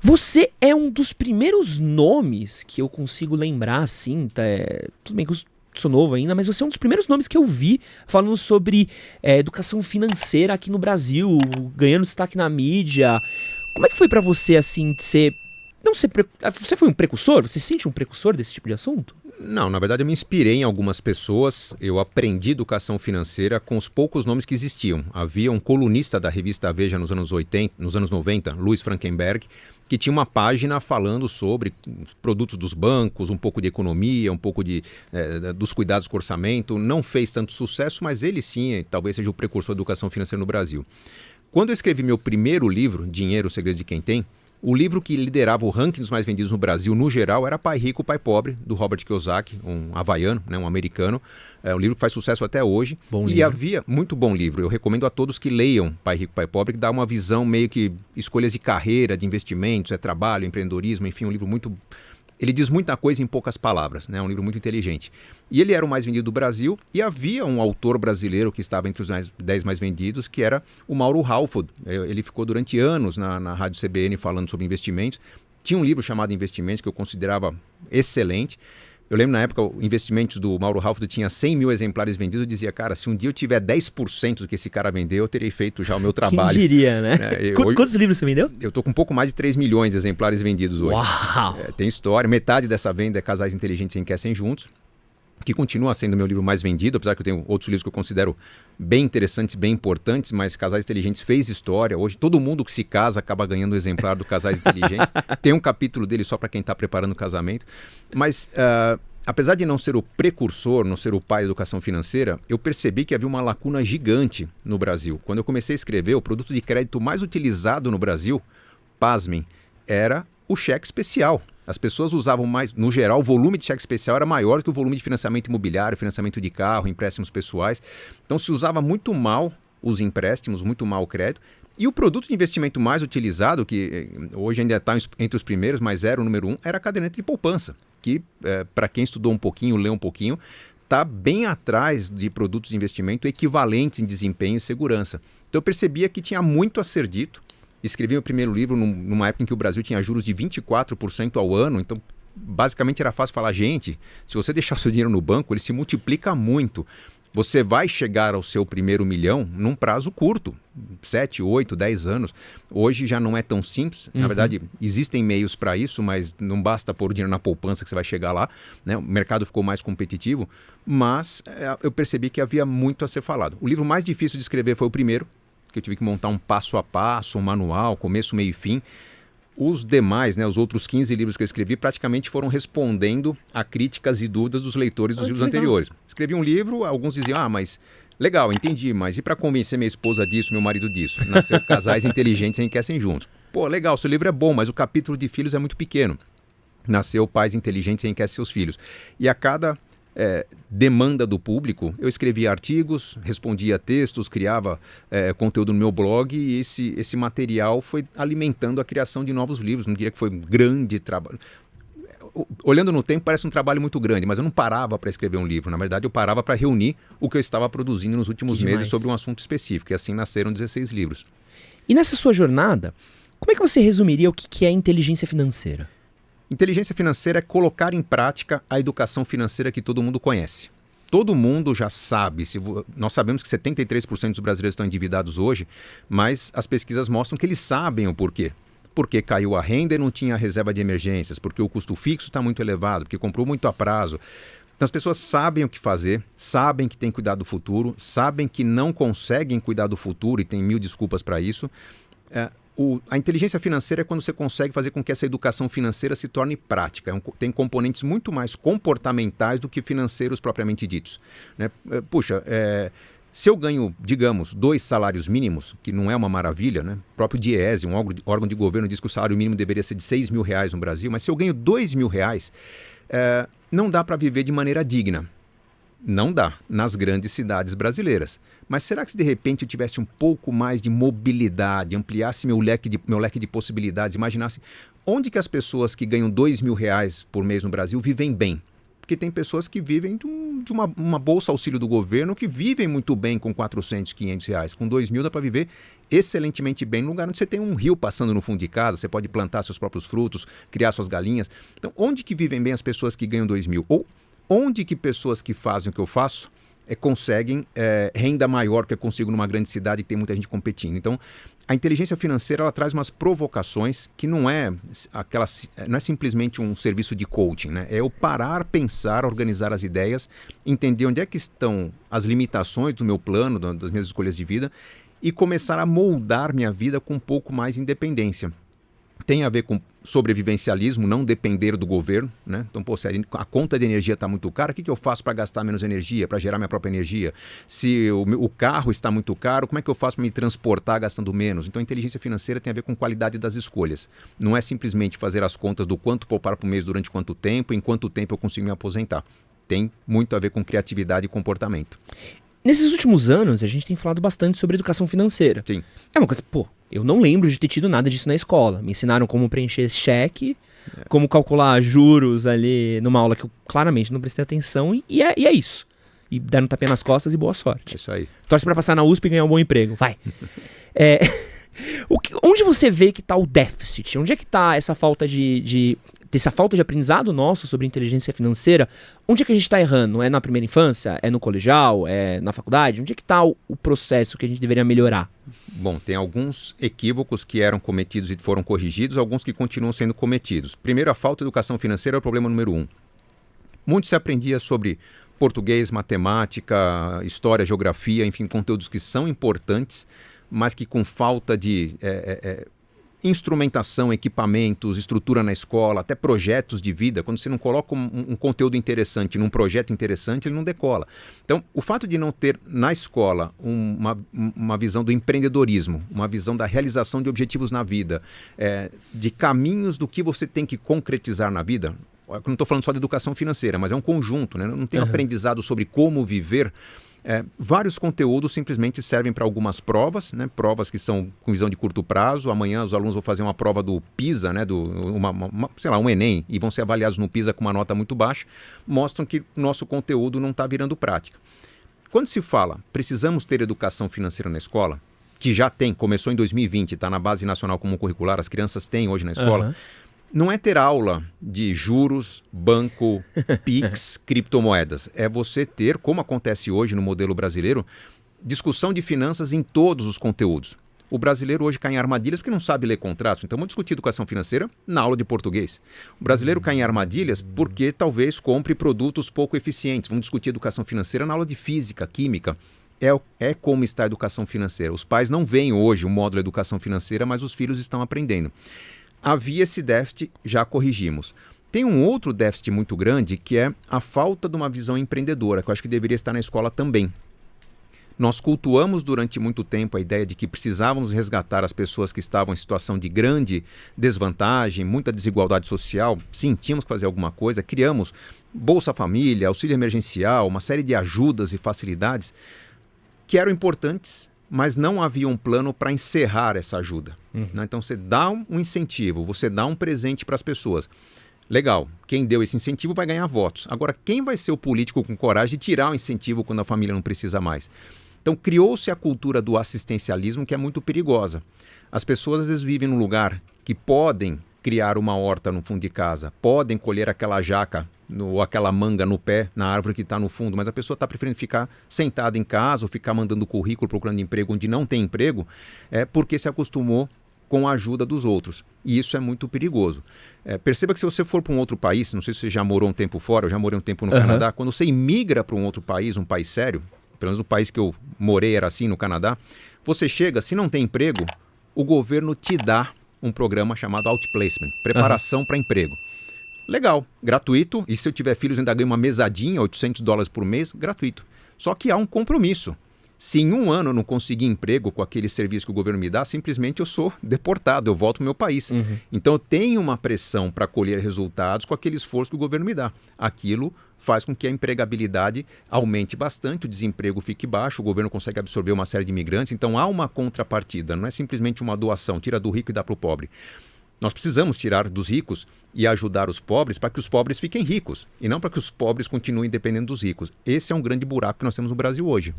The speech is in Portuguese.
Você é um dos primeiros nomes que eu consigo lembrar, assim, tudo bem que eu sou novo ainda, mas você é um dos primeiros nomes que eu vi falando sobre educação financeira aqui no Brasil, ganhando destaque na mídia. Como é que foi pra você, assim, de ser... Não ser... Você foi um precursor? Você se sente um precursor desse tipo de assunto? Não, na verdade eu me inspirei em algumas pessoas, eu aprendi educação financeira com os poucos nomes que existiam. Havia um colunista da revista Veja nos anos 80, nos anos 90, Luiz Frankenberg, que tinha uma página falando sobre os produtos dos bancos, um pouco de economia, um pouco dos cuidados com o orçamento. Não fez tanto sucesso, mas ele sim, talvez seja o precursor da educação financeira no Brasil. Quando eu escrevi meu primeiro livro, Dinheiro, o Segredo de Quem Tem, o livro que liderava o ranking dos mais vendidos no Brasil, no geral, era Pai Rico, Pai Pobre, do Robert Kiyosaki, um havaiano, né, um americano. É um livro que faz sucesso até hoje. Bom e livro. havia, muito bom livro, eu recomendo a todos que leiam Pai Rico, Pai Pobre, que dá uma visão meio que escolhas de carreira, de investimentos, trabalho, empreendedorismo, enfim, um livro muito... Ele diz muita coisa em poucas palavras, né? É um livro muito inteligente. E ele era o mais vendido do Brasil e havia um autor brasileiro que estava entre os 10 mais vendidos, que era o Mauro Halford. Ele ficou durante anos na Rádio CBN falando sobre investimentos. Tinha um livro chamado Investimentos que eu considerava excelente. Eu lembro na época, o Investimentos do Mauro Halford tinha 100 mil exemplares vendidos. Eu dizia, cara, se um dia eu tiver 10% do que esse cara vendeu, eu terei feito já o meu trabalho. Quem diria, né? Quantos livros você vendeu? Eu tô com um pouco mais de 3 milhões de exemplares vendidos hoje. Uau! Tem história. Metade dessa venda é Casais Inteligentes Enriquecem Juntos, que continua sendo o meu livro mais vendido, apesar que eu tenho outros livros que eu considero bem interessantes, bem importantes, mas Casais Inteligentes fez história. Hoje todo mundo que se casa acaba ganhando um exemplar do Casais Inteligentes. Tem um capítulo dele só para quem está preparando o casamento. Mas apesar de não ser o precursor, não ser o pai da educação financeira, eu percebi que havia uma lacuna gigante no Brasil. Quando eu comecei a escrever, o produto de crédito mais utilizado no Brasil, pasmem, era o cheque especial. As pessoas usavam mais, no geral, o volume de cheque especial era maior do que o volume de financiamento imobiliário, financiamento de carro, empréstimos pessoais. Então se usava muito mal os empréstimos, muito mal o crédito. E o produto de investimento mais utilizado, que hoje ainda está entre os primeiros, mas era o número 1, era a caderneta de poupança, que para quem estudou um pouquinho, leu um pouquinho, está bem atrás de produtos de investimento equivalentes em desempenho e segurança. Então eu percebia que tinha muito a ser dito. Escrevi meu primeiro livro numa época em que o Brasil tinha juros de 24% ao ano, então basicamente era fácil falar, gente, se você deixar seu dinheiro no banco, ele se multiplica muito. Você vai chegar ao seu primeiro milhão num prazo curto, 7, 8, 10 anos. Hoje já não é tão simples. Na verdade, existem meios para isso, mas não basta pôr o dinheiro na poupança que você vai chegar lá, né? O mercado ficou mais competitivo, mas eu percebi que havia muito a ser falado. O livro mais difícil de escrever foi o primeiro, que eu tive que montar um passo a passo, um manual, começo, meio e fim. Os demais, né, os outros 15 livros que eu escrevi, praticamente foram respondendo a críticas e dúvidas dos leitores dos livros anteriores. Escrevi um livro, alguns diziam, mas legal, entendi, mas e para convencer minha esposa disso, meu marido disso? Nasceu Casais Inteligentes Enriquecem Juntos. Pô, legal, seu livro é bom, mas o capítulo de filhos é muito pequeno. Nasceu Pais Inteligentes Enriquecem Seus Filhos. E a cada demanda do público, eu escrevia artigos, respondia textos, criava conteúdo no meu blog e esse material foi alimentando a criação de novos livros. Não diria que foi um grande trabalho. Olhando no tempo, parece um trabalho muito grande, mas eu não parava para escrever um livro. Na verdade, eu parava para reunir o que eu estava produzindo nos últimos meses sobre um assunto específico. E assim nasceram 16 livros. E nessa sua jornada, como é que você resumiria o que é inteligência financeira? Inteligência financeira é colocar em prática a educação financeira que todo mundo conhece. Todo mundo já sabe, nós sabemos que 73% dos brasileiros estão endividados hoje, mas as pesquisas mostram que eles sabem o porquê. Porque caiu a renda e não tinha reserva de emergências, porque o custo fixo está muito elevado, porque comprou muito a prazo. Então as pessoas sabem o que fazer, sabem que tem que cuidar do futuro, sabem que não conseguem cuidar do futuro e tem mil desculpas para isso. A inteligência financeira é quando você consegue fazer com que essa educação financeira se torne prática. Tem componentes muito mais comportamentais do que financeiros propriamente ditos, né? Puxa, se eu ganho, digamos, 2 salários mínimos, que não é uma maravilha, né? O próprio DIEESE, um órgão de governo, diz que o salário mínimo deveria ser de R$6 mil no Brasil, mas se eu ganho R$2 mil, não dá para viver de maneira digna. Não dá, nas grandes cidades brasileiras. Mas será que se de repente eu tivesse um pouco mais de mobilidade, ampliasse meu leque de possibilidades, imaginasse onde que as pessoas que ganham R$2 mil por mês no Brasil vivem bem? Porque tem pessoas que vivem de uma bolsa auxílio do governo, que vivem muito bem com 400, 500 reais. Com 2.000 dá para viver excelentemente bem no lugar onde você tem um rio passando no fundo de casa, você pode plantar seus próprios frutos, criar suas galinhas. Então, onde que vivem bem as pessoas que ganham 2.000? Ou onde que pessoas que fazem o que eu faço conseguem renda maior que eu consigo numa grande cidade que tem muita gente competindo? Então, a inteligência financeira, ela traz umas provocações que não é simplesmente um serviço de coaching, né? É eu parar, pensar, organizar as ideias, entender onde é que estão as limitações do meu plano, das minhas escolhas de vida, e começar a moldar minha vida com um pouco mais de independência. Tem a ver com sobrevivencialismo, não depender do governo, né? Então, pô, se a conta de energia está muito cara, o que eu faço para gastar menos energia, para gerar minha própria energia? Se o carro está muito caro, como é que eu faço para me transportar gastando menos? Então, a inteligência financeira tem a ver com qualidade das escolhas. Não é simplesmente fazer as contas do quanto poupar por mês durante quanto tempo, em quanto tempo eu consigo me aposentar. Tem muito a ver com criatividade e comportamento. Nesses últimos anos, a gente tem falado bastante sobre educação financeira. Sim. É uma coisa, eu não lembro de ter tido nada disso na escola. Me ensinaram como preencher cheque, como calcular juros ali numa aula que eu claramente não prestei atenção e é isso. E deram um tapinha nas costas e boa sorte. É isso aí. Torce pra passar na USP e ganhar um bom emprego. Vai. Onde você vê que tá o déficit? Onde é que tá essa falta essa falta de aprendizado nosso sobre inteligência financeira? Onde é que a gente está errando? É na primeira infância? É no colegial? É na faculdade? Onde é que está o processo que a gente deveria melhorar? Bom, tem alguns equívocos que eram cometidos e foram corrigidos, alguns que continuam sendo cometidos. Primeiro, a falta de educação financeira é o problema número 1. Muito se aprendia sobre português, matemática, história, geografia, enfim, conteúdos que são importantes, mas que com falta de instrumentação, equipamentos, estrutura na escola, até projetos de vida, quando você não coloca um conteúdo interessante num projeto interessante, ele não decola. Então, o fato de não ter na escola uma visão do empreendedorismo, uma visão da realização de objetivos na vida, de caminhos do que você tem que concretizar na vida, eu não estou falando só de educação financeira, mas é um conjunto, né? Não tem aprendizado sobre como viver. Vários conteúdos simplesmente servem para algumas provas, né? Provas que são com visão de curto prazo. Amanhã os alunos vão fazer uma prova do PISA, né? Um Enem, e vão ser avaliados no PISA com uma nota muito baixa. Mostram que nosso conteúdo não está virando prática. Quando se fala, precisamos ter educação financeira na escola, que já tem, começou em 2020, está na Base Nacional Comum Curricular, as crianças têm hoje na escola, não é ter aula de juros, banco, PIX, criptomoedas. É você ter, como acontece hoje no modelo brasileiro, discussão de finanças em todos os conteúdos. O brasileiro hoje cai em armadilhas porque não sabe ler contratos. Então, vamos discutir educação financeira na aula de português. O brasileiro cai em armadilhas porque talvez compre produtos pouco eficientes. Vamos discutir educação financeira na aula de física, química. É como está a educação financeira. Os pais não veem hoje o módulo de educação financeira, mas os filhos estão aprendendo. Havia esse déficit, já corrigimos. Tem um outro déficit muito grande, que é a falta de uma visão empreendedora, que eu acho que deveria estar na escola também. Nós cultuamos durante muito tempo a ideia de que precisávamos resgatar as pessoas que estavam em situação de grande desvantagem, muita desigualdade social. Sim, tínhamos que fazer alguma coisa. Criamos Bolsa Família, auxílio emergencial, uma série de ajudas e facilidades que eram importantes, mas não havia um plano para encerrar essa ajuda. Né? Então, você dá um incentivo, você dá um presente para as pessoas. Legal, quem deu esse incentivo vai ganhar votos. Agora, quem vai ser o político com coragem de tirar o incentivo quando a família não precisa mais? Então, criou-se a cultura do assistencialismo, que é muito perigosa. As pessoas, às vezes, vivem num lugar que podem criar uma horta no fundo de casa, podem colher aquela jaca ou aquela manga no pé, na árvore que está no fundo, mas a pessoa está preferindo ficar sentada em casa ou ficar mandando currículo, procurando emprego onde não tem emprego, porque se acostumou com a ajuda dos outros. E isso é muito perigoso. Perceba que se você for para um outro país, não sei se você já morou um tempo fora, eu já morei um tempo no Canadá, quando você imigra para um outro país, um país sério, pelo menos o país que eu morei era assim, no Canadá, você chega, se não tem emprego, o governo te dá um programa chamado Outplacement, preparação para emprego. Legal, gratuito, e se eu tiver filhos ainda ganho uma mesadinha, $800 por mês, gratuito. Só que há um compromisso. Se em um ano eu não conseguir emprego com aquele serviço que o governo me dá, simplesmente eu sou deportado, eu volto para o meu país. Então eu tenho uma pressão para colher resultados com aquele esforço que o governo me dá. Aquilo faz com que a empregabilidade aumente bastante, o desemprego fique baixo, o governo consegue absorver uma série de imigrantes. Então há uma contrapartida, não é simplesmente uma doação, tira do rico e dá para o pobre. Nós precisamos tirar dos ricos e ajudar os pobres para que os pobres fiquem ricos, e não para que os pobres continuem dependendo dos ricos. Esse é um grande buraco que nós temos no Brasil hoje.